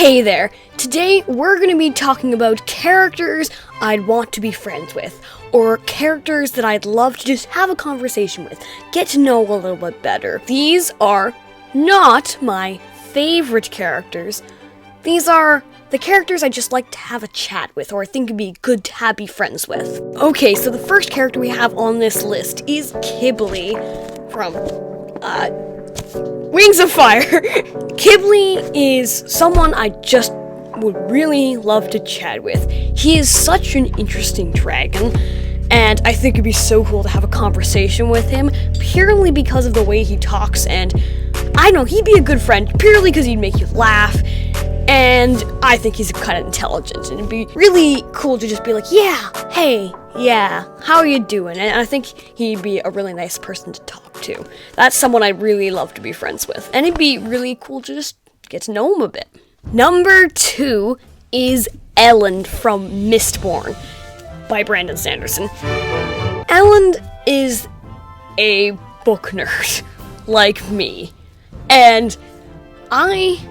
Hey there! Today we're going to be talking about characters I'd want to be friends with, or characters that I'd love to just have a conversation with, get to know a little bit better. These are not my favorite characters. These are the characters I just like to have a chat with, or I think would be good to be friends with. Okay, so the first character we have on this list is Qibli from, Wings of Fire. Qibli is someone I just would really love to chat with. He is such an interesting dragon, and I think it'd be so cool to have a conversation with him, purely because of the way he talks, and I know he'd be a good friend, purely because he'd make you laugh, and I think he's kind of intelligent, and it'd be really cool to just be like, yeah, hey, yeah, how are you doing? And I think he'd be a really nice person to talk to. That's someone I'd really love to be friends with, and it'd be really cool to just get to know him a bit. Number 2 is Elend from Mistborn by Brandon Sanderson. Elend is a book nerd, like me, and I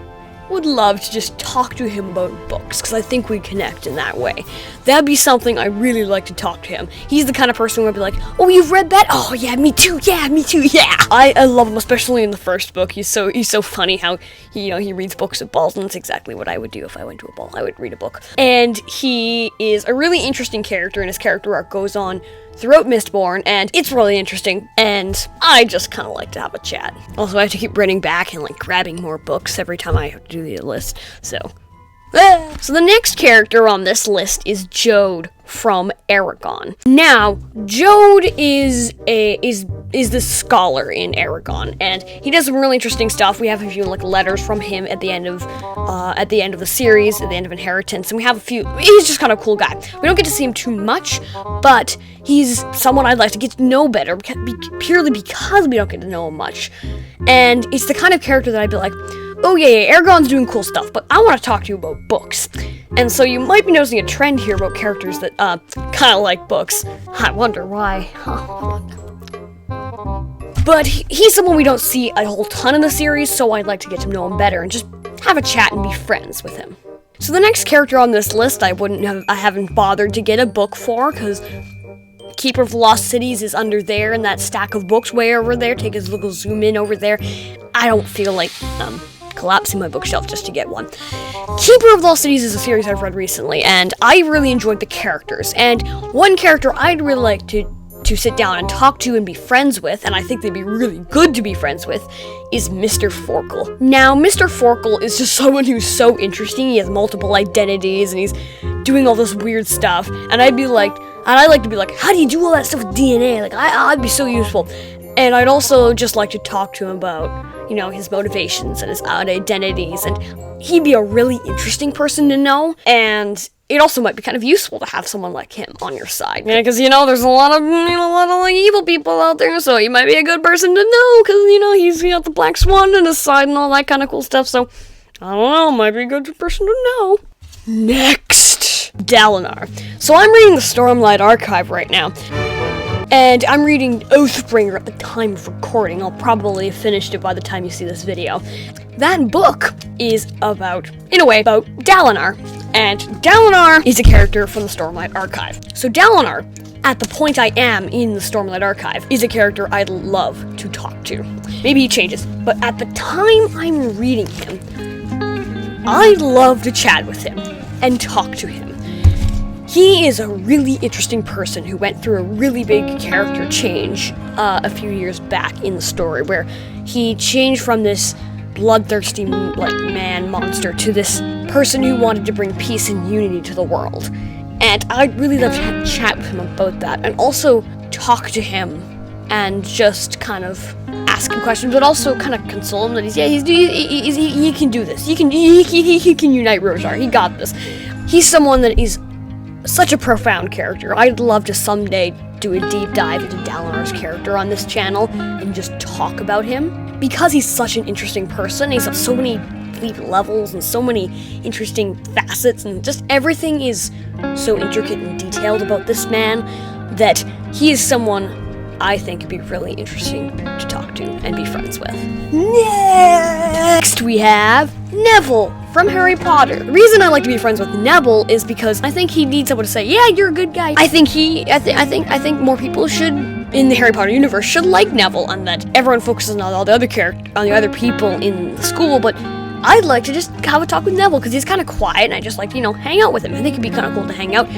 would love to just talk to him about books, because I think we'd connect in that way. That'd be something I really like to talk to him. He's the kind of person where I'd be like, oh, you've read that? Oh, yeah, me too, yeah. I love him, especially in the first book. He's so funny how he reads books at balls, and that's exactly what I would do if I went to a ball. I would read a book. And he is a really interesting character, and his character arc goes on throughout Mistborn, and it's really interesting, and I just kind of like to have a chat. Also, I have to keep running back and grabbing more books every time I have to do the list, so the next character on this list is Jode from Eragon. Now, Jode is the scholar in Eragon, and he does some really interesting stuff. We have a few letters from him at the end of the series, at the end of Inheritance, and we have a few. He's just kind of a cool guy. We don't get to see him too much, but he's someone I'd like to get to know better, purely because we don't get to know him much. And it's the kind of character that I'd be like, oh yeah, Eragon's doing cool stuff, but I want to talk to you about books. And so you might be noticing a trend here about characters that kind of like books. I wonder why. But he's someone we don't see a whole ton in the series, so I'd like to get to know him better and just have a chat and be friends with him. So the next character on this list I haven't bothered to get a book for, because Keeper of the Lost Cities is under there in that stack of books way over there. Take a little zoom in over there. I don't feel like collapsing my bookshelf just to get one. Keeper of the Lost Cities is a series I've read recently, and I really enjoyed the characters. And one character I'd really like to sit down and talk to and be friends with, and I think they'd be really good to be friends with, is Mr. Forkle. Now, Mr. Forkle is just someone who's so interesting. He has multiple identities, and he's doing all this weird stuff, and I'd like to be like, how do you do all that stuff with DNA? I'd be so useful. And I'd also just like to talk to him about, his motivations and his identities, and he'd be a really interesting person to know, and it also might be kind of useful to have someone like him on your side. Yeah, because, there's a lot of evil people out there, so he might be a good person to know, because, he's got the Black Swan on his side and all that kind of cool stuff, so, I don't know, might be a good person to know. Next, Dalinar. So I'm reading the Stormlight Archive right now, and I'm reading Oathbringer at the time of recording. I'll probably have finished it by the time you see this video. That book is about Dalinar. And Dalinar is a character from the Stormlight Archive. So Dalinar, at the point I am in the Stormlight Archive, is a character I'd love to talk to. Maybe he changes, but at the time I'm reading him, I'd love to chat with him and talk to him. He is a really interesting person who went through a really big character change a few years back in the story, where he changed from this bloodthirsty man monster to this person who wanted to bring peace and unity to the world. And I'd really love to have a chat with him about that, and also talk to him and just kind of ask him questions, but also kind of console him that he can do this. He can unite Roshar. He got this. He's someone that is such a profound character. I'd love to someday do a deep dive into Dalinar's character on this channel and just talk about him, because he's such an interesting person. He's got so many deep levels and so many interesting facets, and just everything is so intricate and detailed about this man that he is someone I think would be really interesting to talk to and be friends with. Next we have Neville from Harry Potter. The reason I like to be friends with Neville is because I think he needs someone to say, yeah, you're a good guy. I think more people should, in the Harry Potter universe, should like Neville, and that everyone focuses on all the other people in the school, but I'd like to just have a talk with Neville, because he's kind of quiet, and I just like to, hang out with him. I think it'd be kind of cool to hang out.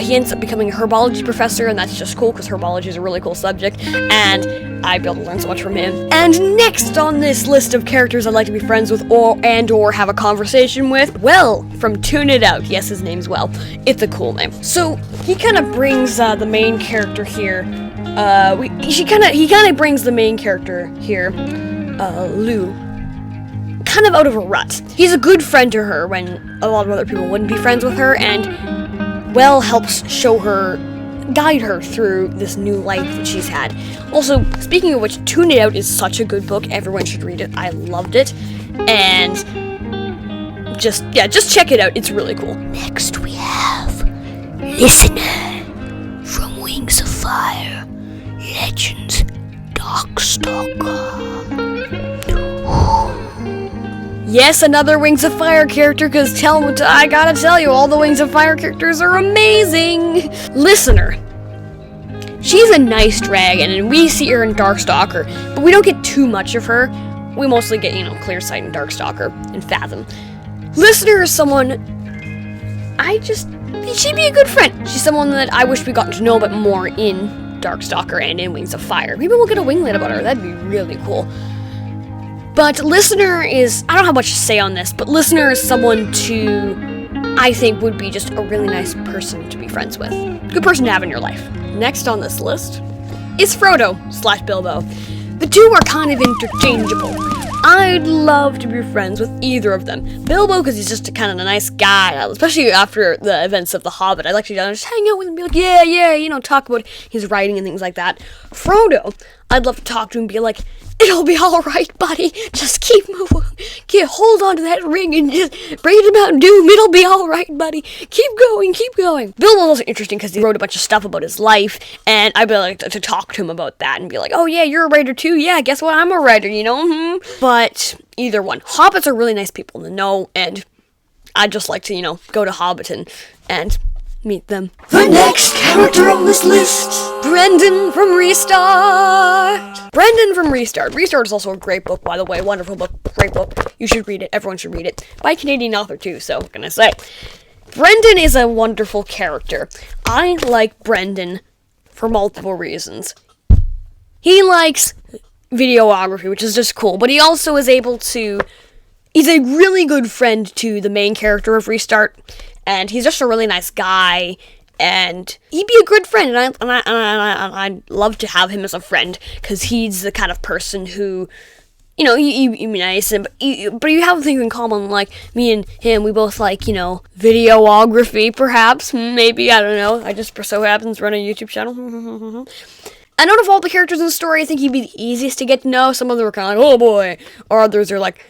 He ends up becoming a herbology professor, and that's just cool, because herbology is a really cool subject, and I'd be able to learn so much from him. And next on this list of characters I'd like to be friends with or have a conversation with, Will from Tune It Out. Yes, his name's Will. It's a cool name. So, he kind of brings the main character here, he kind of brings the main character here, Lou, kind of out of a rut. He's a good friend to her when a lot of other people wouldn't be friends with her, and Will helps guide her through this new life that she's had. Also, speaking of which, Tune It Out is such a good book. Everyone should read it. I loved it. And just check it out. It's really cool. Next we have Listener from Wings of Fire, Legends, Darkstalker. Yes, another Wings of Fire character, because I gotta tell you, all the Wings of Fire characters are amazing! Listener. She's a nice dragon, and we see her in Darkstalker, but we don't get too much of her. We mostly get, Clear Sight in Darkstalker and Fathom. Listener is someone she'd be a good friend. She's someone that I wish we got to know a bit more in Darkstalker and in Wings of Fire. Maybe we'll get a winglet about her, that'd be really cool. But Listener is, I don't have much to say on this, but Listener is someone I think would be just a really nice person to be friends with. Good person to have in your life. Next on this list is Frodo/Bilbo. The two are kind of interchangeable. I'd love to be friends with either of them. Bilbo, because he's just a kind of a nice guy, especially after the events of The Hobbit. I'd like to just hang out with him and be like, yeah, talk about his writing and things like that. Frodo, I'd love to talk to him and be like, it'll be alright, buddy. Just keep moving. Hold on to that ring and just bring it to Mount Doom. It'll be alright, buddy. Keep going. Bilbo's also interesting because he wrote a bunch of stuff about his life, and I'd be like to talk to him about that and be like, oh yeah, you're a writer too? Yeah, guess what? I'm a writer, But either one. Hobbits are really nice people to know, and I'd just like to, go to Hobbiton and meet them. The next character on this list, Brendan from Restart. Brendan from Restart. Restart is also a great book, by the way. Wonderful book. Great book. You should read it. Everyone should read it. By a Canadian author, too, so what can I say? Brendan is a wonderful character. I like Brendan for multiple reasons. He likes videography, which is just cool, but he also is able to... He's a really good friend to the main character of Restart, and he's just a really nice guy, and he'd be a good friend, and I'd love to have him as a friend, because he's the kind of person who, he'd be nice, but you have things in common, like, me and him, we both like, videography, perhaps, maybe, I don't know, I just so happens run a YouTube channel. And out of all the characters in the story, I think he'd be the easiest to get to know. Some of them are kind of like, oh boy, or others are like,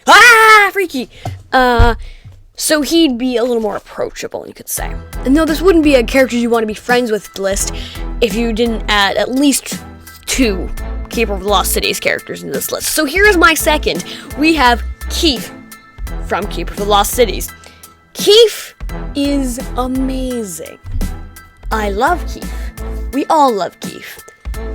freaky. So he'd be a little more approachable, you could say. And no, this wouldn't be a character you want to be friends with list if you didn't add at least 2 Keeper of the Lost Cities characters in this list. So here's my second. We have Keith from Keeper of the Lost Cities. Keith is amazing. I love Keith. We all love Keith.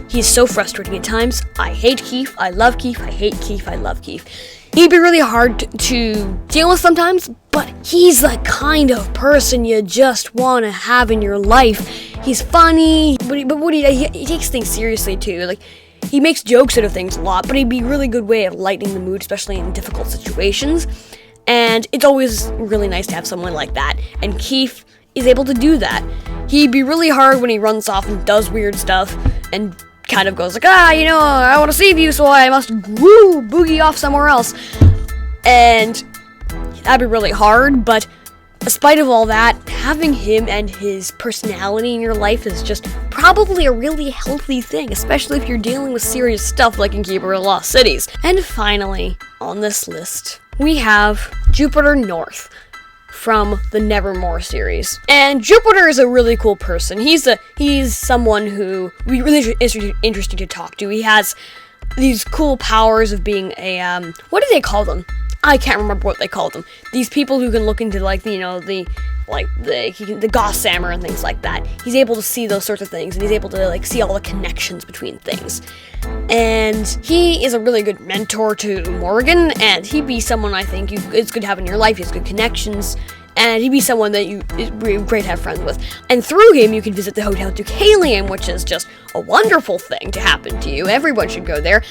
He's so frustrating at times. I hate Keith. I love Keith. I hate Keith. I love Keith. He'd be really hard to deal with sometimes, but he's the kind of person you just want to have in your life. He's funny, but he takes things seriously too. Like, he makes jokes out of things a lot, but he'd be a really good way of lightening the mood, especially in difficult situations. And it's always really nice to have someone like that. And Keith is able to do that. He'd be really hard when he runs off and does weird stuff and kind of goes like, I want to save you, so I must boogie off somewhere else. And that'd be really hard, but despite of all that, having him and his personality in your life is just probably a really healthy thing, especially if you're dealing with serious stuff like in Keeper of the Lost Cities. And finally, on this list, we have Jupiter North from the Nevermore series. And Jupiter is a really cool person. He's someone who would be really interesting to talk to. He has these cool powers of being a, what do they call them? I can't remember what they called them. These people who can look into, like, the Gossamer and things like that. He's able to see those sorts of things, and he's able to, like, see all the connections between things. And he is a really good mentor to Morgan, and he'd be someone I think it's good to have in your life. He has good connections, and he'd be someone that it'd be great to have friends with. And through him, you can visit the Hotel Deucalion, which is just a wonderful thing to happen to you. Everyone should go there.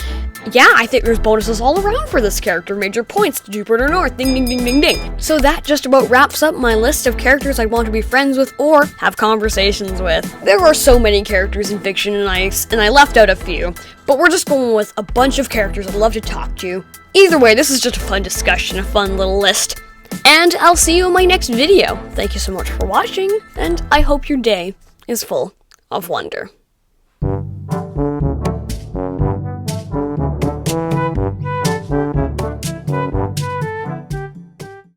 Yeah, I think there's bonuses all around for this character. Major points to Jupiter North. Ding, ding, ding, ding, ding. So that just about wraps up my list of characters I'd want to be friends with or have conversations with. There are so many characters in fiction, and I left out a few. But we're just going with a bunch of characters I'd love to talk to. Either way, this is just a fun discussion, a fun little list. And I'll see you in my next video. Thank you so much for watching, and I hope your day is full of wonder.